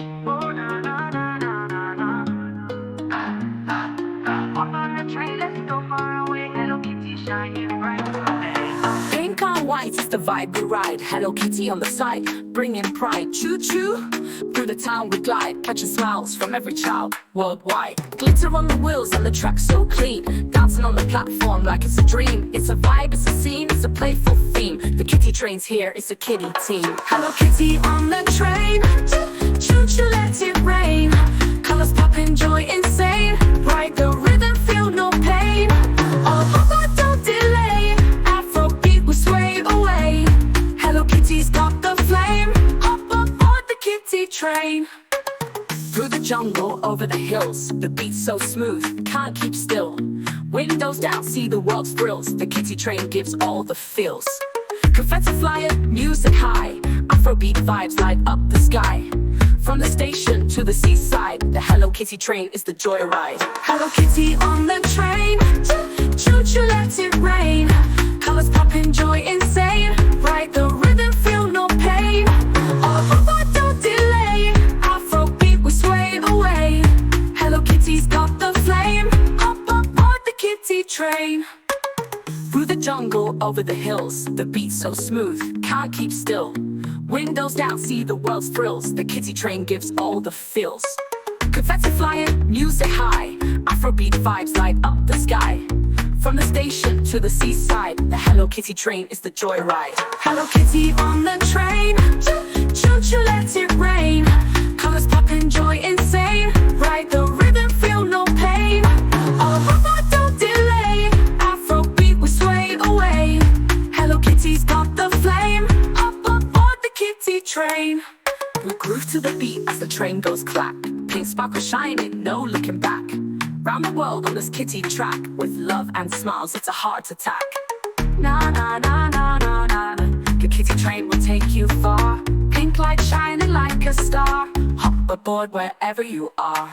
Oh, na, na, na, na, na, na. Hop on the train, let's go far away. Hello Kitty shining bright. Pink on white is the vibe we ride. Hello Kitty on the side, bringing pride. Choo choo, through the town we glide, catching smiles from every child worldwide. Glitter on the wheels and the track so clean, dancing on the platform like it's a dream. It's a vibe, it's a scene, it's a playful theme. The kitty train's here, it's a kitty team. Hello Kitty on the train, choo choo let it rain. Colors popping, joy insane. Ride the rhythm, feel no pain. Oh, papa, don't delay. Afrobeat will sway away. Hello Kitty's got the flame. Hop aboard the kitty train. Through the jungle, over the hills, the beat's so smooth, can't keep still. Windows down, see the world's thrills. The kitty train gives all the feels. Confetti flying, music high, Afrobeat vibes light up the sky. From the station to the seaside, the Hello Kitty train is the joyride. Hello Kitty on the train, choo choo let it rain. Colors popping, joy insane. Ride the rhythm, feel no pain. Oh, papa, don't delay. Afrobeat will sway away. Hello Kitty's got the flame. Hop aboard the kitty train. Through the jungle, over the hills, the beat's so smooth, can't keep still. Windows down, see the world's thrills. The kitty train gives all the feels. Confetti flying, music high, Afrobeat vibes light up the sky. From the station to the seaside, the Hello Kitty train is the joyride. Hello Kitty on the train, choo choo let it rain. Colors popping, joy insane. Ride the rhythm, feel no pain. Oh, papa, don't delay. Afrobeat will sway away. Hello Kitty's got the flame. Up aboard the kitty train. We groove to the beat as the train goes clack. Pink sparkle shining, no looking back. Round the world on this kitty track, with love and smiles, it's a heart attack. Na na na na na na. The kitty train will take you far. Pink light shining like a star. Hop aboard wherever you are.